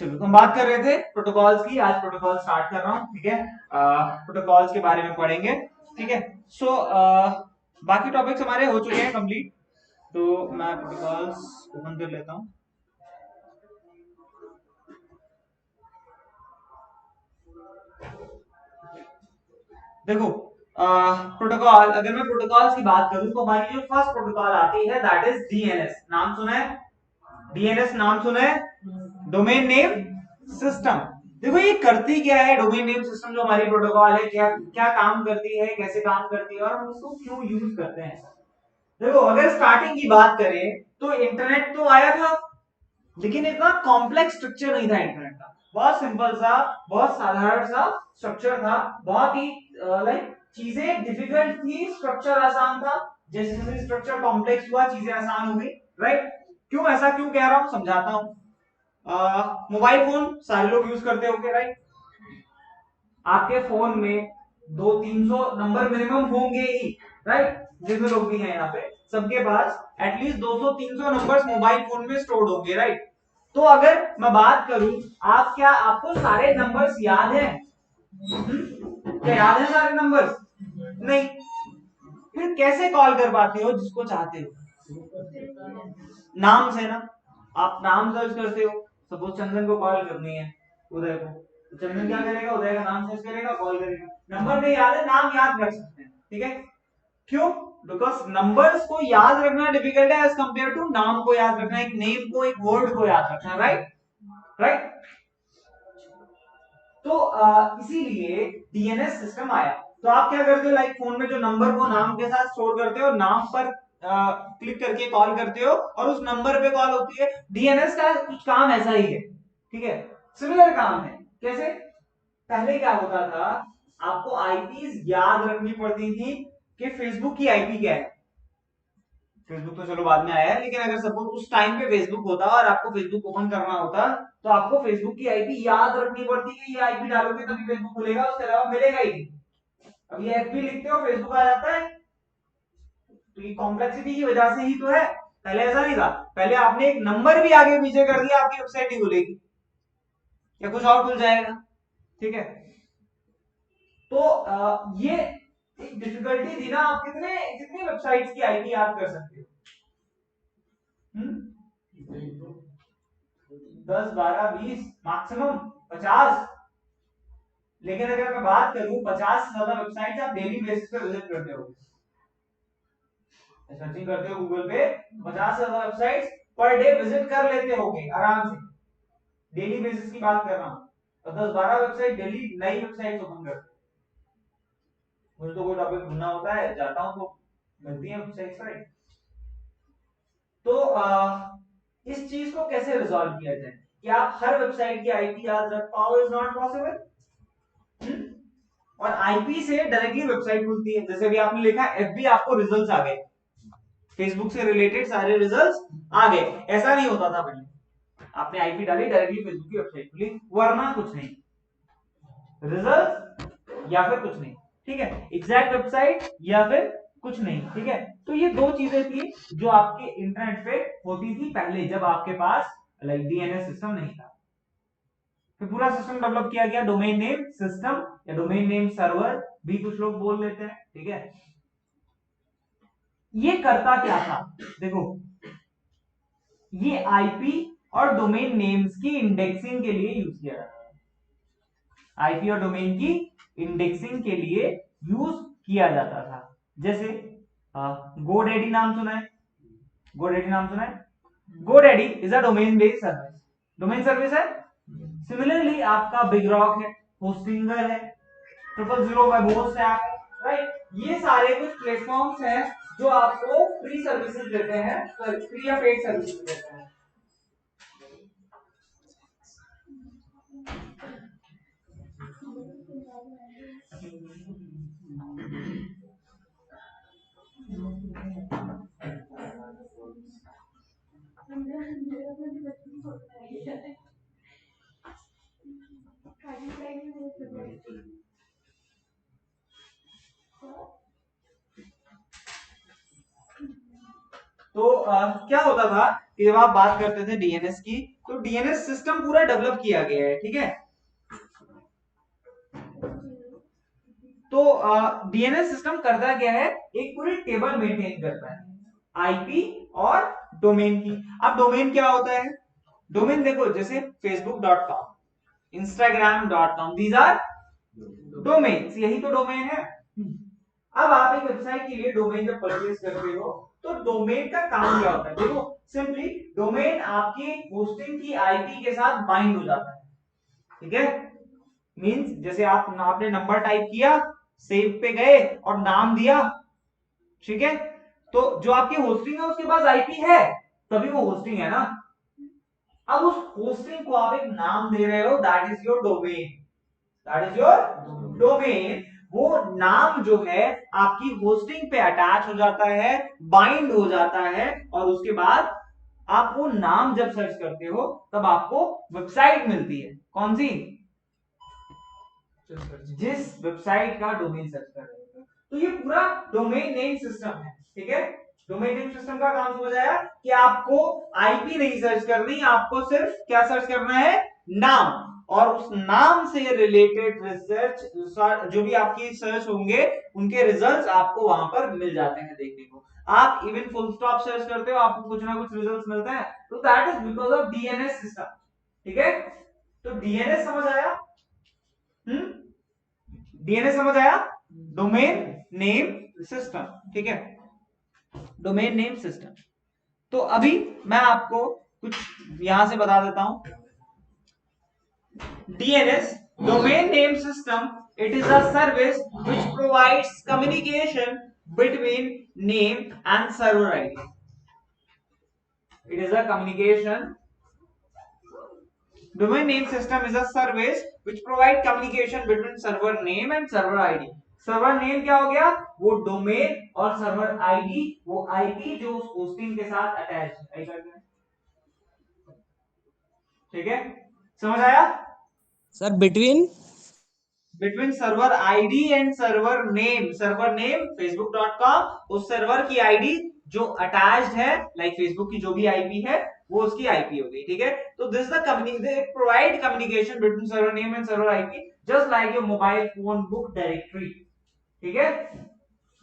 चलो तो हम बात कर रहे थे प्रोटोकॉल्स की। आज प्रोटोकॉल स्टार्ट कर रहा हूँ, ठीक है। प्रोटोकॉल्स के बारे में पढ़ेंगे, ठीक है। सो बाकी टॉपिक्स हमारे हो चुके हैं कंप्लीट, तो मैं प्रोटोकॉल्स ओपन कर लेता हूँ। देखो प्रोटोकॉल, अगर मैं प्रोटोकॉल्स की बात करूं तो हमारी जो फर्स्ट प्रोटोकॉल आती है दैट इज डीएनएस। नाम सुना है? डीएनएस नाम सुना है? Domain name system. देखो ये करती क्या है डोमेन नेम सिस्टम, जो हमारी प्रोटोकॉल है, क्या क्या काम करती है, कैसे काम करती है और हम उसको क्यों यूज करते हैं। देखो अगर स्टार्टिंग की बात करें तो इंटरनेट तो आया था, लेकिन इतना कॉम्प्लेक्स स्ट्रक्चर नहीं था इंटरनेट का। बहुत सिंपल सा, बहुत साधारण सा स्ट्रक्चर था। बहुत ही लाइक चीजें डिफिकल्ट थी, स्ट्रक्चर आसान था। जैसे जैसे स्ट्रक्चर कॉम्प्लेक्स हुआ चीजें आसान हो गई, राइट। क्यों ऐसा क्यों कह रहा हूं, समझाता हूं। मोबाइल फोन सारे लोग यूज करते होंगे, राइट। आपके फोन में 200-300 नंबर मिनिमम होंगे ही, राइट। जितने लोग भी हैं यहाँ पे सबके पास एटलीस्ट 200-300 नंबर्स मोबाइल फोन में स्टोर्ड होंगे, राइट। तो अगर मैं बात करूं, आपको सारे नंबर्स याद हैं? क्या याद है सारे नंबर्स? नहीं। फिर कैसे कॉल कर पाते हो जिसको चाहते हो? नाम से ना। आप नाम सर्च करते हो, सपोज चंदन को कॉल करनी है, उदय को, तो चंदन क्या करेगा? उदय का नाम सर्च करेगा, कॉल करेगा। नंबर नहीं याद है, नाम याद रख सकते हैं, ठीक है। क्यों? बिकॉज नंबर्स को याद रखना डिफिकल्ट है एज कंपेयर टू नाम को याद रखना, एक नेम को, एक वर्ड को याद रखना, राइट। राइट। तो इसीलिए डीएनएस सिस्टम आया। तो आप क्या करते हो, लाइक फोन में जो नंबर को नाम के साथ स्टोर करते हो, नाम पर क्लिक करके कॉल करते हो और उस नंबर पे कॉल होती है। डीएनएस का कुछ काम ऐसा ही है, ठीक है। सिमिलर काम है। कैसे? पहले क्या होता था, आपको आईपीज याद रखनी पड़ती थी कि फेसबुक की आईपी क्या है। फेसबुक तो चलो बाद में आया है, लेकिन अगर सपोज उस टाइम पे फेसबुक होता और आपको फेसबुक ओपन करना होता, तो आपको फेसबुक की आईपी याद रखनी पड़ती है। ये आईपी डालोगे तभी फेसबुक खुलेगा, उसके अलावा मिलेगा ही नहीं। अब ये एफबी लिखते हो फेसबुक आ जाता है, तो ये कॉम्प्लेक्सिटी की वजह से ही तो है। पहले ऐसा नहीं था, पहले आपने एक नंबर भी आगे पीछे कर दिया, आपकी वेबसाइट नहीं खुलेगी या कुछ और खुल जाएगा, ठीक है। तो ये एक डिफिकल्टी थी ना। आप कितने कितनी वेबसाइट्स की आईपी याद कर सकते हो? 10, 12, 20, मैक्सिमम 50। लेकिन अगर मैं बात करूं, 50 से ज्यादा वेबसाइट्स आप डेली बेसिस पे विजिट करते हो, सर्चिंग करते हो गूगल पे, 50 से ज्यादा वेबसाइट्स पर डे विजिट कर लेते होगे आराम से। डेली बेसिस की बात कर रहा हूं। और 10-12 वेबसाइट डेली नई वेबसाइट ओपन करते हो। मुझे तो कोई टॉपिक ढूंढना होता है, जाता हूं तो मिलती है वेबसाइट्स, राइट। तो इस चीज को कैसे रिजॉल्व किया जाए कि आप हर वेबसाइट की आईपी याद रख पाओ? Is not possible. और आईपी से डायरेक्टली वेबसाइट खुलती है। जैसे भी आपने लिखा एफबी, आपको रिजल्ट्स आ गए, फेसबुक से रिलेटेड सारे रिजल्ट्स आ गए। ऐसा नहीं होता था पहले। आपने आईपी डाली, डायरेक्टली फेसबुक की वेबसाइट खुली, वरना कुछ नहीं, रिजल्ट या फिर कुछ नहीं, ठीक है। एग्जैक्ट वेबसाइट या फिर कुछ नहीं, ठीक है। तो ये दो चीजें थी जो आपके इंटरनेट पे होती थी पहले, जब आपके पास लाइक डीएनएस सिस्टम नहीं था। फिर पूरा सिस्टम डेवलप किया गया, डोमेन नेम सिस्टम या डोमेन नेम सर्वर भी कुछ लोग बोल लेते हैं, ठीक है। ये करता क्या था, देखो, ये आईपी और डोमेन नेम्स की इंडेक्सिंग के लिए यूज किया जाता है। आईपी और डोमेन की इंडेक्सिंग के लिए यूज किया जाता था। जैसे गोडैडी नाम सुना है? गोडैडी नाम सुना है? GoDaddy is a domain based service, domain service है। सिमिलरली आपका बिग रॉक है, होस्टिंगर है, 000 है, राइट। ये सारे कुछ प्लेटफॉर्म्स हैं जो आपको फ्री सर्विसेज देते हैं, फ्री या पेड सर्विसेज देते हैं। तो क्या होता था कि जब आप बात करते थे डीएनएस की, तो डीएनएस सिस्टम पूरा डेवलप किया गया है, ठीक है। तो डीएनएस सिस्टम करता क्या है, एक पूरी टेबल मेंटेन करता है आईपी और डोमेन की। अब डोमेन क्या होता है, डोमेन देखो जैसे facebook.com, instagram.com, these are domains, यही तो डोमेन है। अब आप एक वेबसाइट के लिए डोमेन जब परचेज करते हो तो डोमेन का काम क्या होता है, देखो सिंपली डोमेन आपकी होस्टिंग की आईपी के साथ बाइंड हो जाता है, ठीक है। मींस जैसे आपने नंबर टाइप किया, सेव पे गए और नाम दिया, ठीक है। तो जो आपकी होस्टिंग है उसके पास आईपी है, तभी वो होस्टिंग है ना। अब उस होस्टिंग को आप एक नाम दे रहे हो, that is your domain, that is your domain. वो नाम जो है आपकी होस्टिंग पे अटैच हो जाता है, बाइंड हो जाता है, और उसके बाद आप वो नाम जब सर्च करते हो तब आपको वेबसाइट मिलती है। कौन सी, जिस वेबसाइट का डोमेन सर्च कर रहे हो। तो ये पूरा डोमेन नेम सिस्टम है, ठीक है। डोमेन नेम सिस्टम का काम समझ आया कि आपको आईपी नहीं सर्च करनी, आपको सिर्फ क्या सर्च करना है, नाम, और उस नाम से रिलेटेड रिसर्च, जो भी आपकी सर्च होंगे उनके रिजल्ट्स आपको वहां पर मिल जाते हैं देखने को। आप इवन फुल स्टॉप सर्च करते हो, आपको कुछ ना कुछ रिजल्ट्स मिलते हैं, तो that is because of DNS system, ठीक है। तो डीएनएस समझ आया, डीएनएस समझ आया, डोमेन नेम सिस्टम, ठीक है, डोमेन नेम सिस्टम। तो अभी मैं आपको कुछ यहां से बता देता हूं। DNS, domain name system, it is a service which provides communication between name and server ID. It is a communication, domain name system is a service which provide communication between server name and server ID. Server name क्या हो गया, वो domain, और server ID वो IP जो उस hosting के साथ अटैच है, ठीक है। समझ आया, sir between server ID and server name facebook.com, उस सर्वर की आईडी जो अटैच्ड है, लाइक फेसबुक की जो भी आईपी है वो उसकी आईपी हो गई, ठीक है। तो this the provide communication between server name and server IP, just like your mobile phone book directory, ठीक है।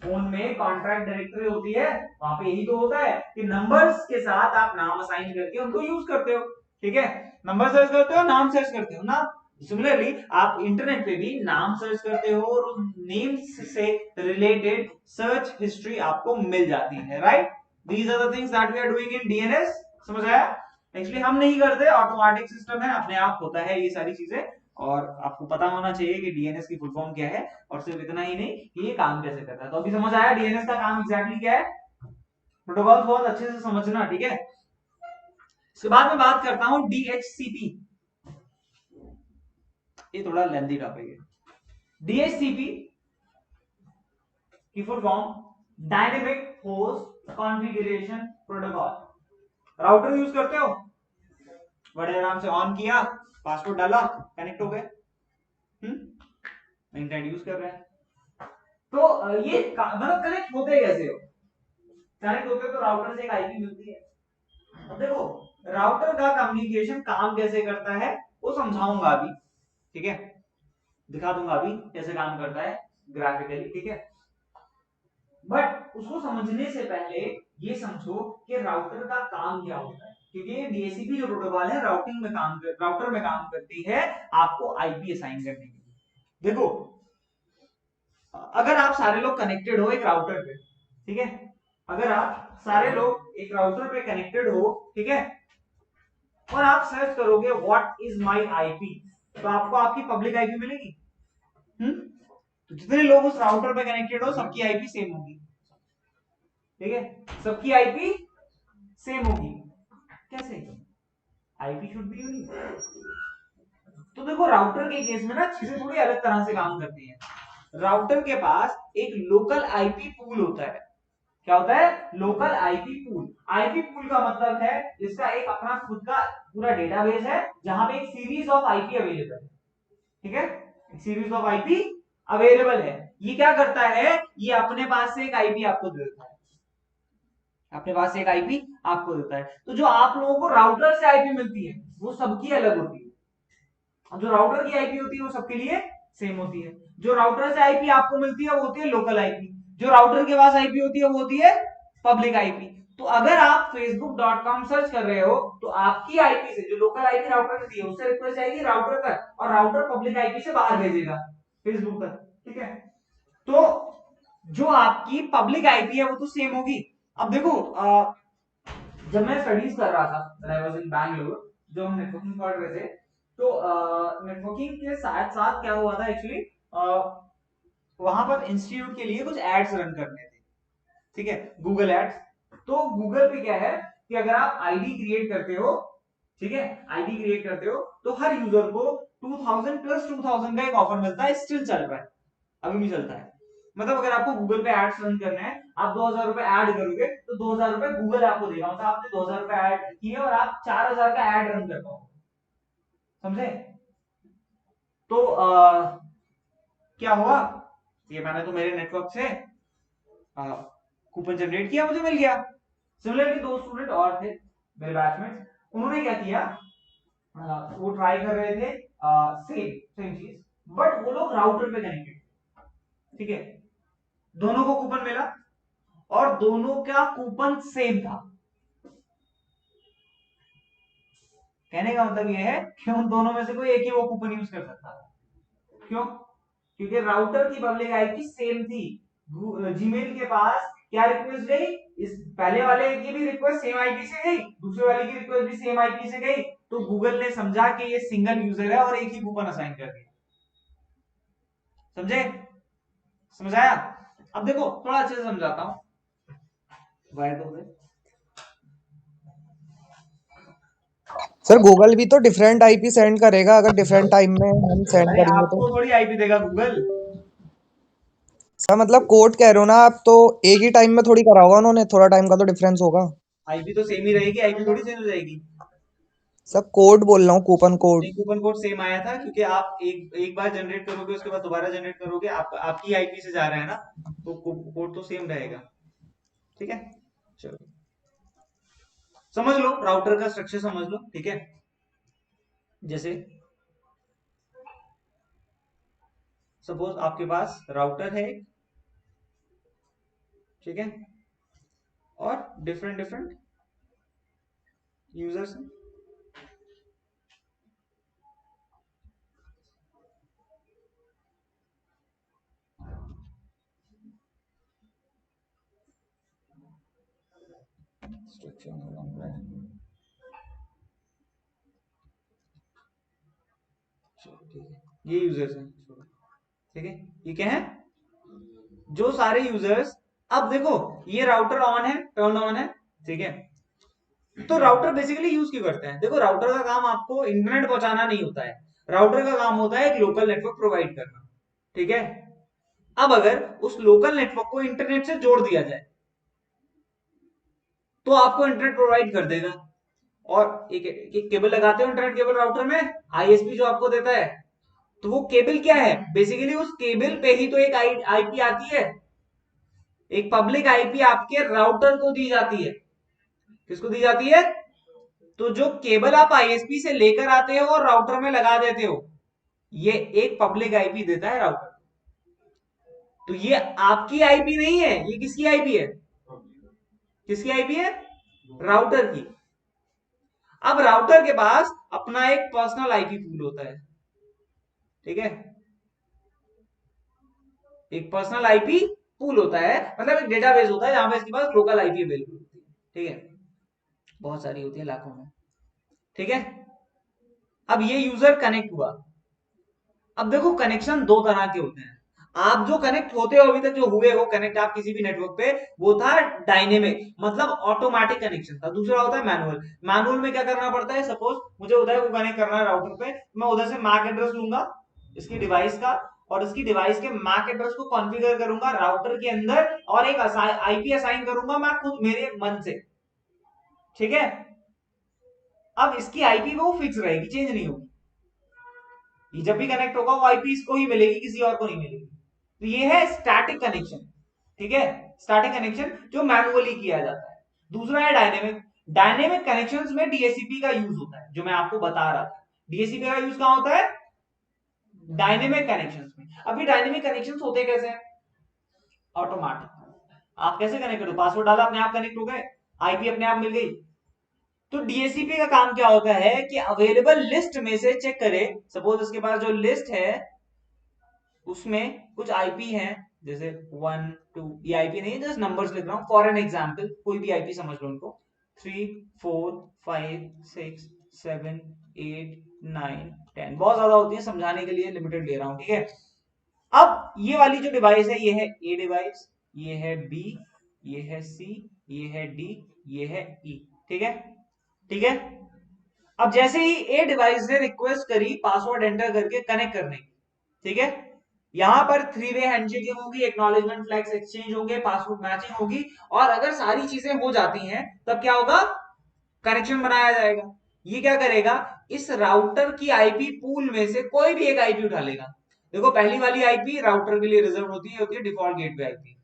फोन में कॉन्ट्रैक्ट डायरेक्टरी होती है, वहां पे यही तो होता है कि नंबर्स के साथ आप नाम असाइन करके उनको यूज करते हो, ठीक है। नंबर सर्च करते हो, नाम सर्च करते हो ना। सिमिलरली आप इंटरनेट पे भी नाम सर्च करते हो और उस नेम्स से रिलेटेड सर्च हिस्ट्री आपको मिल जाती है, right. These are the things that we are doing in DNS, समझ आया। एक्चुअली हम नहीं करते, ऑटोमेटिक सिस्टम है, अपने आप होता है ये सारी चीजें। और आपको पता होना चाहिए कि डीएनएस की फुल फॉर्म क्या है, और सिर्फ इतना ही नहीं कि ये काम कैसे करता है। तो अभी समझ आया डीएनएस का काम एग्जैक्टली क्या है, प्रोटोकॉल बहुत अच्छे से समझना, ठीक है। इसके बाद में बात करता हूं डीएचसीपी, ये थोड़ा लेंथी टॉपिक है। डीएचसीपी की full form dynamic host configuration protocol. Router use करते हो, बड़े आराम से ऑन किया, पासवर्ड डाला, कनेक्ट हो गए, इंटरनेट यूज कर रहे हैं। तो ये मतलब कनेक्ट होते कैसे हो, कनेक्ट होते तो राउटर से एक आईपी मिलती है। अब देखो राउटर का कम्युनिकेशन काम कैसे करता है वो समझाऊंगा अभी, ठीक है, दिखा दूंगा अभी कैसे काम करता है ग्राफिकली, ठीक है। बट उसको समझने से पहले ये समझो कि राउटर का काम क्या होता है, क्योंकि ये डीएचसीपी जो प्रोटोकॉल है राउटर में काम करती है आपको आईपी असाइन करने के लिए। देखो अगर आप सारे लोग कनेक्टेड हो एक राउटर पे, ठीक है, अगर आप सारे लोग एक राउटर पे कनेक्टेड हो, ठीक है, और आप सर्च करोगे व्हाट इज माय आईपी, तो आपको आपकी पब्लिक आईपी मिलेगी। तो जितने लोग उस राउटर पे कनेक्टेड हो सबकी आईपी सेम होगी, ठीक है, सबकी आईपी सेम होगी। कैसे, आईपी शुड बी यूनिक। तो देखो राउटर के केस में ना चीजें थोड़ी अलग तरह से काम करती हैं। राउटर के पास एक लोकल आईपी पूल होता है। क्या होता है, local IP pool. IP pool का मतलब है इसका एक अपना खुद का पूरा डेटाबेस है जहां पे एक सीरीज ऑफ आईपी अवेलेबल है, ठीक है, एक सीरीज ऑफ आईपी अवेलेबल है। ये क्या करता है, ये अपने पास से एक आईपी आपको दे देता है, अपने पास एक आईपी आपको देता है। तो जो आप लोगों को राउटर से आईपी मिलती है वो सबकी अलग होती है, और जो राउटर की आईपी होती है वो सबके लिए सेम होती है। जो राउटर से आईपी आपको मिलती है वो होती है लोकल आईपी, जो राउटर के पास आईपी होती है वो होती है पब्लिक आईपी। तो अगर आप facebook.com सर्च कर रहे हो तो आपकी आईपी से, जो लोकल आईपी राउटर ने दी है, उससे रिक्वेस्ट जाएगी राउटर तक, और राउटर पब्लिक आईपी से बाहर भेजेगा फेसबुक तक, ठीक है। तो जो आपकी पब्लिक आईपी है वो तो सेम होगी। अब देखो जब मैं स्टडीज कर रहा था, when I was in Bangalore, जो हम नेटवर्किंग पढ़ रहे थे, तो नेटवर्किंग के साथ साथ क्या हुआ था एक्चुअली, वहां पर इंस्टीट्यूट के लिए कुछ एड्स रन करने थे, ठीक है, गूगल एड्स। तो गूगल पे क्या है कि अगर आप आईडी क्रिएट करते हो, ठीक है, आईडी क्रिएट करते हो तो हर यूजर को 2000 प्लस 2000 का एक ऑफर मिलता है, स्टिल चल रहा है, अभी भी चलता है। मतलब अगर आपको गूगल पे एड्स रन करना है, आप 2000 रुपए ऐड करोगे तो 2000 रुपए गूगल आपको देगा, मतलब आपने 2000 रुपए ऐड किए और आप 4000 का ऐड रन कर पाओ, समझे। तो क्या हुआ, ये मैंने तो मेरे नेटवर्क से कूपन जनरेट किया, मुझे मिल गया। सिमिलरली दो स्टूडेंट और थे मेरे बैचमेट्स, उन्होंने क्या किया, वो ट्राई कर रहे थे सेम सेम चीज, बट वो लोग राउटर पे कनेक्टेड, ठीक है, दोनों को कूपन मिला और दोनों का कूपन सेम था। कहने का मतलब ये है कि उन दोनों में से कोई एक ही वो कूपन यूज कर सकता था। क्यों? क्योंकि राउटर की पब्लिक आईपी सेम थी। जीमेल के पास क्या रिक्वेस्ट गई, इस पहले वाले की भी रिक्वेस्ट सेम आईपी से गई, दूसरे वाले की रिक्वेस्ट भी सेम आईपी से गई, तो गूगल ने समझा कि ये सिंगल यूजर है और एक ही कूपन असाइन कर दिया। समझे? समझाया? अब देखो थोड़ा अच्छे से समझाता हूं। वायर तो है सर गूगल भी तो डिफरेंट आईपी सेंड करेगा अगर डिफरेंट टाइम में हम सेंड अरे करेंगे तो। आपको थोड़ी आईपी देगा गूगल। सर मतलब कोड कह रहे हो ना आप, तो एक ही टाइम में थोड़ी करा होगा उन्होंने, थोड़ा टाइम का तो डिफरेंस होगा। आईपी तो सेम ही रहेगी, आईपी थोड़ी चेंज हो जाएगी। सर कोड बोल रहा हूँ, कूपन कोड। नहीं, कूपन कोड सेम आया था क्योंकि आप एक एक बार जनरेट करोगे उसके बाद दोबारा जनरेट करोगे, आपकी आईपी से जा रहा है ना, तो कोड तो सेम रहेगा, ठीक है। चलो समझ लो, राउटर का स्ट्रक्चर समझ लो, ठीक है। जैसे सपोज आपके पास राउटर है एक, ठीक है, और डिफरेंट डिफरेंट यूजर्स हैं। ठीक है, ये यूजर्स हैं, ठीक है, ये क्या है, जो सारे यूजर्स, अब देखो ये राउटर ऑन है, टर्न ऑन है, ठीक है। तो राउटर बेसिकली यूज क्यों करते हैं, देखो राउटर का काम आपको इंटरनेट पहुंचाना नहीं होता है, राउटर का काम होता है एक लोकल नेटवर्क प्रोवाइड करना, ठीक है। अब अगर उस लोकल नेटवर्क को इंटरनेट से जोड़ दिया जाए तो आपको इंटरनेट प्रोवाइड कर देगा, और एक केबल लगाते हो इंटरनेट केबल राउटर में, आईएसपी जो आपको देता है, तो वो केबल क्या है, बेसिकली उस केबल पे ही तो एक आईपी आती है, एक पब्लिक आईपी आपके राउटर को दी जाती है। किसको दी जाती है? तो जो केबल आप आईएसपी से लेकर आते हो और राउटर में लगा देते हो, ये एक पब्लिक आईपी देता है राउटर। तो ये आपकी आईपी नहीं है, ये किसकी आईपी है, किसकी आईपी है, राउटर की। अब राउटर के पास अपना एक पर्सनल आईपी पूल होता है, ठीक है, एक पर्सनल आईपी पूल होता है, मतलब एक डेटाबेस होता है जहां पे इसके पास लोकल आईपी अवेलेबल होती है, ठीक है, बहुत सारी होती है, लाखों में, ठीक है। अब ये यूजर कनेक्ट हुआ। अब देखो कनेक्शन दो तरह के होते हैं, आप जो कनेक्ट होते हो अभी तक जो हुए हो कनेक्ट आप किसी भी नेटवर्क पे, वो था डायनेमिक, मतलब ऑटोमेटिक कनेक्शन था। दूसरा होता है मैनुअल। मैनुअल में क्या करना पड़ता है, सपोज मुझे उधर को कनेक्ट करना है राउटर पे, मैं उधर से मैक एड्रेस लूंगा इसकी डिवाइस का, और इसकी डिवाइस के मैक एड्रेस को कॉन्फ़िगर करूंगा राउटर के अंदर, और एक आईपी असाइन करूंगा मैं खुद मेरे मन से, ठीक है। अब इसकी आईपी वो फिक्स रहेगी, चेंज नहीं होगी, ये जब भी कनेक्ट होगा वो आईपी इसको ही मिलेगी, किसी और को नहीं मिलेगी। तो ये है स्टैटिक कनेक्शन, ठीक है, स्टैटिक कनेक्शन जो मैनुअली किया जाता है। दूसरा है डायनेमिक। डायनेमिक कनेक्शंस में डीएससीपी का यूज होता है, जो मैं आपको बता रहा था। डीएससीपी का यूज कहां होता है? डायनेमिक कनेक्शंस में। अभी डायनेमिक कनेक्शंस होते कैसे हैं? ऑटोमेटिक। आप कैसे कनेक्ट करो? पासवर्ड डाला, अपने आप कनेक्ट हो गए, आईपी अपने आप मिल गई। तो डीएससीपी का काम क्या होता है कि अवेलेबल लिस्ट में से चेक करे। सपोज इसके पास जो लिस्ट है उसमें कुछ आईपी हैं, जैसे 1 2, ये आईपी नहीं है, जस्ट नंबर्स लिख रहा हूं फॉर एन एग्जांपल, कोई भी आईपी समझ लो उनको। 3 4 5 6 7 8 9 10, बहुत ज्यादा होती है, समझाने के लिए लिमिटेड ले रहा हूं, ठीक है। अब ये वाली जो डिवाइस है, ये है ए डिवाइस, ये है बी, ये है सी, ये है डी, ये है ई, ठीक है। ठीक है। अब जैसे ही ए डिवाइस ने रिक्वेस्ट करी पासवर्ड एंटर करके कनेक्ट करने की, ठीक है, यहां पर 3 वे हैंडशेकिंग होगी, एक्नॉलेजमेंट फ्लैग्स एक्सचेंज होंगे, पासवर्ड मैचिंग होगी, और अगर सारी चीजें हो जाती हैं तब क्या होगा? कनेक्शन बनाया जाएगा। ये क्या करेगा? इस राउटर की आईपी पूल में से कोई भी एक आईपी उठा लेगा। देखो, पहली वाली आईपी राउटर के लिए रिजर्व होती है डिफॉल्ट गेटवे आईपी,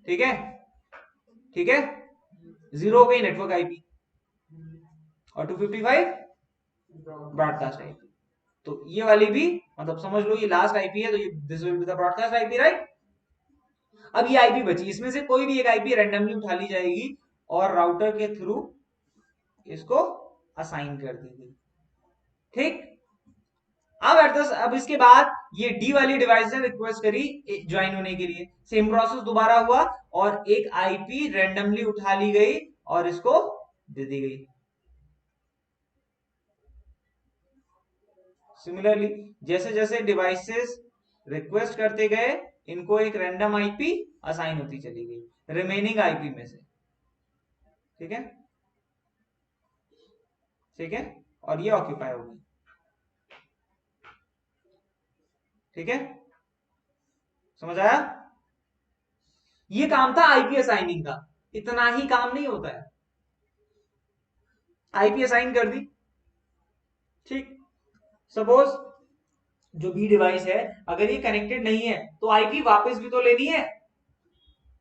ठीक है। ठीक है, 0 हो गई नेटवर्क आईपी, और 255 ब्रॉडकास्ट आईपी। तो ये वाली भी, मतलब समझ लो ये लास्ट आईपी है, तो ये this will be the broadcast IP, right. अब ये आईपी बची, इसमें से कोई भी एक आईपी रैंडमली उठा ली जाएगी और राउटर के थ्रू इसको असाइन कर देगी, ठीक। अब इसके बाद ये डी वाली डिवाइस ने रिक्वेस्ट करी ज्वाइन होने के लिए, सेम प्रोसेस दोबारा हुआ, और एक आईपी रैंडमली उठा ली गई और इसको दे दी गई। सिमिलरली जैसे जैसे डिवाइसेस रिक्वेस्ट करते गए, इनको एक रैंडम आईपी असाइन होती चली गई रिमेनिंग आईपी में से, ठीक है। ठीक है, और ये ऑक्यूपाई होगी, ठीक है। समझ आया? ये काम था आईपी असाइनिंग का। इतना ही काम नहीं होता है, आईपी असाइन कर दी, ठीक। सपोज जो बी डिवाइस है, अगर ये कनेक्टेड नहीं है तो आईपी वापस भी तो लेनी है,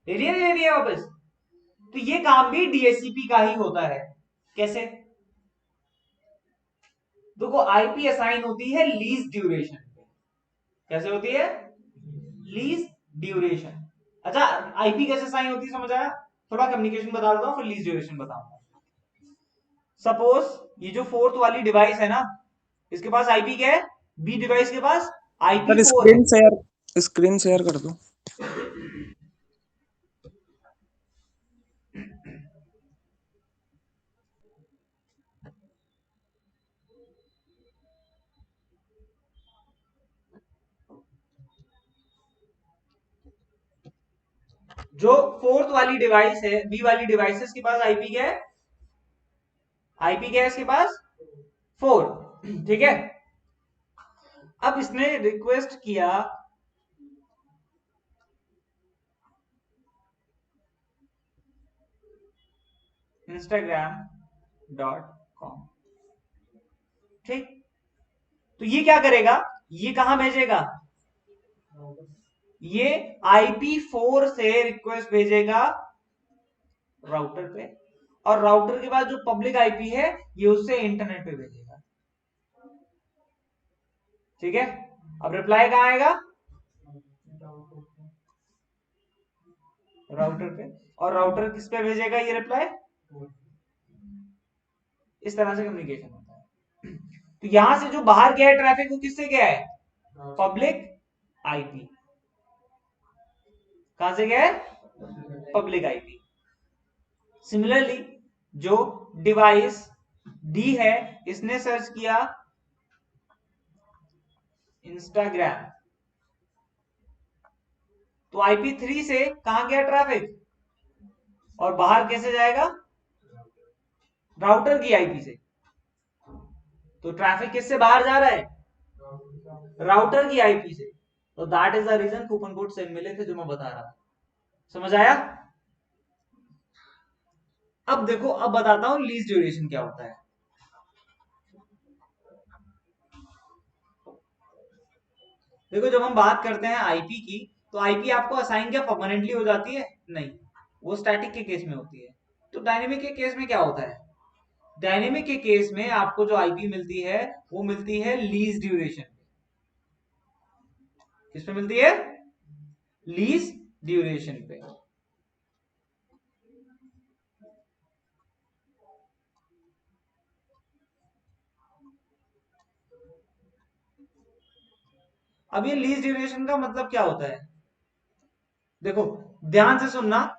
ले लिया नहीं ले लिया वापस। तो ये काम भी डीएससीपी का ही होता है। कैसे? देखो, आईपी असाइन होती है लीज ड्यूरेशन पे। कैसे होती है? Lease duration. अच्छा, आईपी कैसे असाइन होती है समझ आया? थोड़ा कम्युनिकेशन बता देता हूं, फिर लीज ड्यूरेशन बताऊंगा। सपोज ये जो फोर्थ वाली डिवाइस है ना, इसके पास आईपी क्या है? बी डिवाइस के पास आईपी सर 4 है। स्क्रीन शेयर कर दो। जो फोर्थ वाली डिवाइस है, बी वाली डिवाइसेस के पास आईपी क्या है? आईपी क्या है इसके पास? 4, ठीक है। अब इसने रिक्वेस्ट किया instagram.com, ठीक। तो ये क्या करेगा? ये कहां भेजेगा? ये IP4 से रिक्वेस्ट भेजेगा राउटर पे, और राउटर के बाद जो पब्लिक आईपी है ये उससे इंटरनेट पे भेजेगा, ठीक है। अब रिप्लाई कहां आएगा? राउटर पे, और राउटर किस पे भेजेगा ये रिप्लाई? इस तरह से कम्युनिकेशन होता है। तो यहां से जो बाहर गया है ट्रैफिक, वो किससे गया है? Public IP. कहां से गया है? Public IP. सिमिलरली जो डिवाइस डी है, इसने सर्च किया इंस्टाग्राम, तो IP3 से कहां गया ट्रैफिक, और बाहर कैसे जाएगा? राउटर की आईपी से। तो ट्रैफिक किससे बाहर जा रहा है? राउटर की आईपी से। तो that is the reason coupon code same मिले थे, जो मैं बता रहा था। समझ आया? अब देखो, अब बताता हूं लीज ड्यूरेशन क्या होता है। देखो, जब हम बात करते हैं आईपी की, तो आईपी आपको असाइन क्या परमानेंटली हो जाती है? नहीं। वो स्टैटिक के केस में होती है। तो डायनेमिक के केस में क्या होता है, डायनेमिक के केस में आपको जो आईपी मिलती है वो मिलती है लीज ड्यूरेशन। किस पे मिलती है, लीज ड्यूरेशन पे। अब ये लीज ड्यूरेशन का मतलब क्या होता है, देखो ध्यान से सुनना।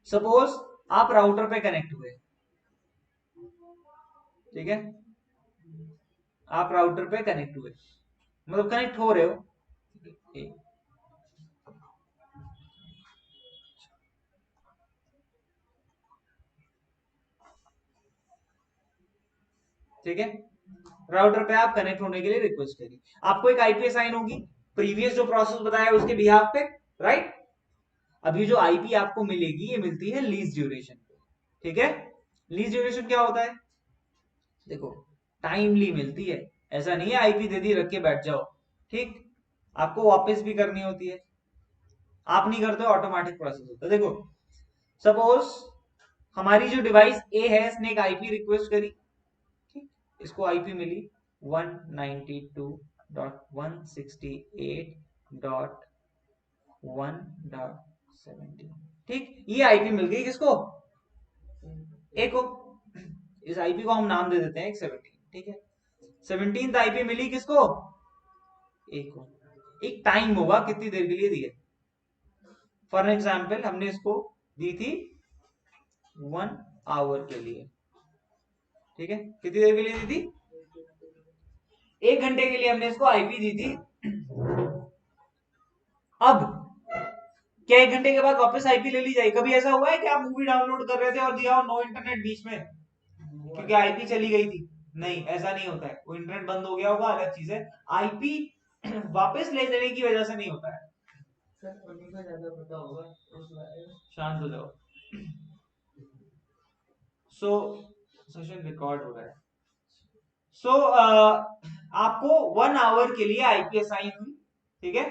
सपोज आप राउटर पे कनेक्ट हुए, ठीक है, आप राउटर पे कनेक्ट हुए, मतलब कनेक्ट हो रहे हो, ठीक है, राउटर पे आप कनेक्ट होने के लिए रिक्वेस्ट करी, आपको एक आईपी असाइन होगी प्रीवियस जो प्रोसेस बताया उसके बिहाफ पे, राइट। अभी जो आईपी आपको मिलेगी ये मिलती है लीज ड्यूरेशन पे, ठीक है। लीज ड्यूरेशन क्या होता है, देखो टाइमली मिलती है, ऐसा नहीं है आईपी दे दी रख के बैठ जाओ, ठीक, आपको वापस भी करनी होती है, आप नहीं करते, ऑटोमेटिक प्रोसेस होता है। देखो सपोज हमारी जो डिवाइस ए है इसने एक आईपी रिक्वेस्ट करी, ठीक, इसको आईपी मिली 192.168.1.17, ठीक, ये आईपी मिल गई किसको, ए को। इस आईपी को हम नाम दे देते हैं 17, ठीक है। 17th आईपी मिली किसको, ए को। एक टाइम होगा कितनी देर के लिए दिए, फॉर एग्जाम्पल हमने इसको दी थी 1 आवर के लिए, ठीक है, कितनी देर के लिए दी थी, 1 घंटे के लिए हमने इसको आईपी दी थी। अब क्या 1 घंटे के बाद वापस आईपी ले ली जाएगी, कभी ऐसा हुआ है कि आप मूवी डाउनलोड कर रहे थे और दिया हो नो इंटरनेट बीच में क्योंकि आईपी चली गई थी, नहीं ऐसा नहीं होता है, वो इंटरनेट बंद हो गया होगा अलग चीज है, आईपी वापस ले जाने की वजह से नहीं होता है। शांत हो जाओ। सो सेशन रिकॉर्ड हो रहा है। सो आपको 1 आवर के लिए आईपी असाइन हुई, ठीक है।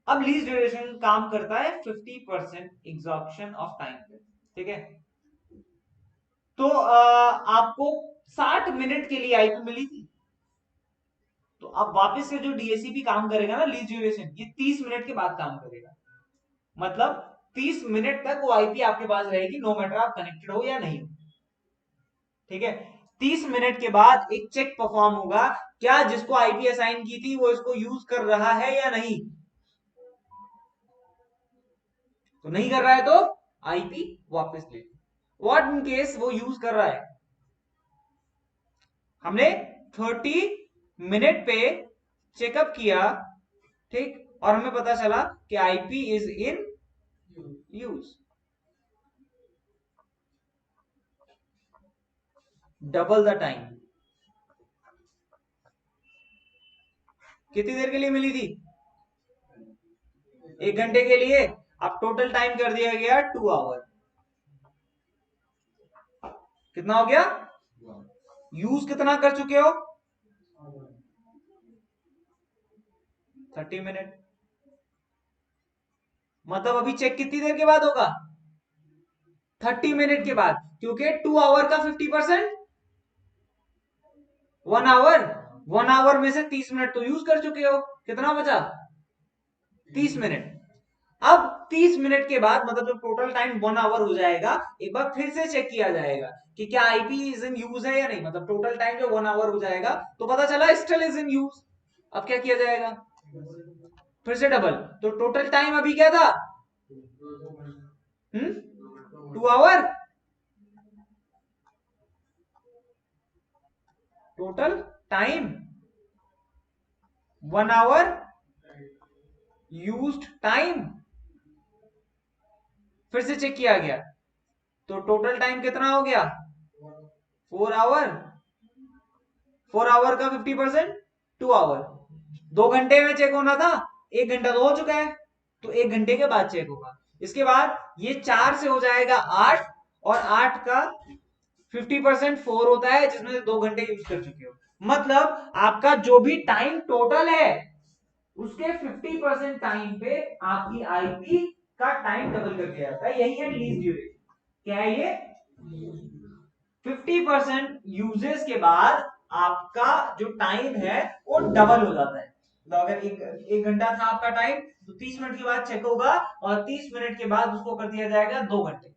अब लीज ड्यूरेशन काम करता है 50% एग्जॉर्प्शन ऑफ टाइम पे, ठीक है। तो आपको 60 मिनट के लिए आईपी मिली थी, तो अब वापस से जो डीएसीपी काम करेगा ना लीज ड्यूरेशन, ये 30 मिनट के बाद काम करेगा, मतलब 30 मिनट तक वो आईपी आपके पास रहेगी, नो मैटर आप कनेक्टेड हो या नहीं हो, ठीक है। 30 मिनट के बाद एक चेक परफॉर्म होगा, क्या जिसको आईपी असाइन की थी वो इसको यूज कर रहा है या नहीं, तो नहीं कर रहा है तो आईपी वापस ले। व्हाट इन केस वो यूज कर रहा है, हमने 30 मिनट पे चेकअप किया, ठीक, और हमें पता चला कि IP is in use, double the time. कितनी देर के लिए मिली थी, 1 घंटे के लिए, अब टोटल टाइम कर दिया गया 2 आवर, कितना हो गया, यूज कितना कर चुके हो, 30 मिनट, मतलब अभी चेक कितनी देर के बाद होगा, 30 मिनट के बाद, क्योंकि 2 आवर का 50%, 1 आवर, 1 आवर में से 30 मिनट तो यूज कर चुके हो, कितना बचा, 30 मिनट। अब 30 मिनट के बाद मतलब जो टोटल टाइम 1 आवर हो जाएगा, एक बार फिर से चेक किया जाएगा कि क्या आईपी इज इन यूज है या नहीं, मतलब टोटल टाइम जो 1 आवर हो जाएगा, तो पता चला स्टिल इज इन यूज। अब क्या किया जाएगा, फिर से डबल, तो टोटल टाइम अभी क्या था, 2 hour, total time 1 hour, used time, फिर से चेक किया गया, तो टोटल टाइम कितना हो गया, 4 आवर, 4 आवर का 50%, 2 आवर, 2 घंटे में चेक होना था, 1 घंटा तो हो चुका है, तो 1 घंटे के बाद चेक होगा। इसके बाद ये 4 से हो जाएगा 8, और 8 का 50% 4 होता है, जिसमें से 2 घंटे यूज कर चुके हो, मतलब आपका जो भी टाइम टोटल है उसके 50% टाइम पे आपकी आईपी का टाइम डबल कर दिया जाता है, यही है लीस्ट ड्यूरेशन। क्या है ये? 50% यूजेस के बाद आपका जो टाइम है वो डबल हो जाता है। तो अगर एक घंटा था आपका टाइम, तो 30 मिनट के बाद चेक होगा और 30 मिनट के बाद उसको कर दिया जाएगा 2 घंटे।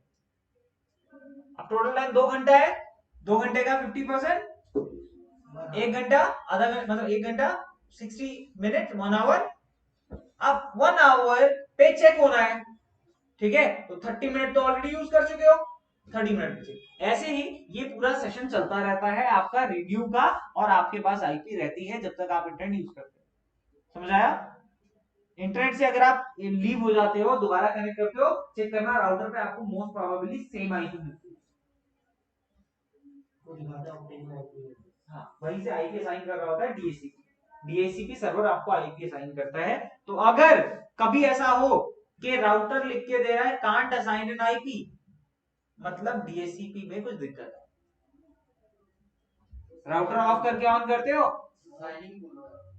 अब टोटल टाइम 2 घंटा है, 2 घंटे का 50%, 1 घंटा, आधा घंटा, मतलब 1 घंटा 60 मिनट, 1 आवर। अब 1 आवर पे चेक होना है, ठीक है, तो 30 मिनट तो ऑलरेडी यूज कर चुके हो, 30 मिनट बचे। ऐसे ही ये पूरा सेशन चलता रहता है आपका रिव्यू का, और आपके पास आईपी रहती है जब तक आप इंटरनेट यूज करते हो। समझ आया? इंटरनेट से अगर आप लीव हो जाते हो, दोबारा कनेक्ट करते हो, चेक करना राउटर पे आपको मोस्ट प्रोबेबली सेम आईपी मिलती है। हाँ, वहीं से आईपी असाइन कर रहा होता है डीएचसीपी। डीएचसीपी सर्वर आपको आईपी असाइन करता है। तो अगर कभी ऐसा हो कि राउटर लिख के दे रहा है कांट असाइन एन आईपी, मतलब डीएचसीपी में कुछ दिक्कत है। राउटर ऑफ करके ऑन करते हो,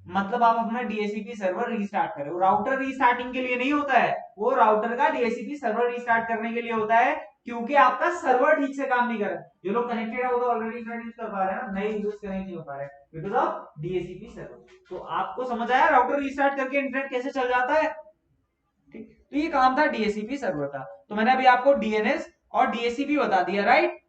मतलब आप अपना डीएचसीपी सर्वर रीस्टार्ट कर रहे हो। राउटर रीस्टार्टिंग के लिए नहीं होता है, वो राउटर का डीएचसीपी सर्वर रीस्टार्ट करने के लिए होता है, क्योंकि आपका सर्वर ठीक से काम नहीं कर रहा। जो लोग कनेक्टेड है वो तो ऑलरेडी इंटरनेट यूज कर पा रहे हैं ना, नए यूजर्स कनेक्ट नहीं हो पा रहे हैं बिकॉज़ ऑफ डीएचसीपी सर्वर। तो आपको समझ आया राउटर रीस्टार्ट करके इंटरनेट कैसे चल जाता है? ठीक, तो ये काम था डीएचसीपी सर्वर का। तो मैंने अभी आपको डीएनएस और डीएचसीपी बता दिया, राइट।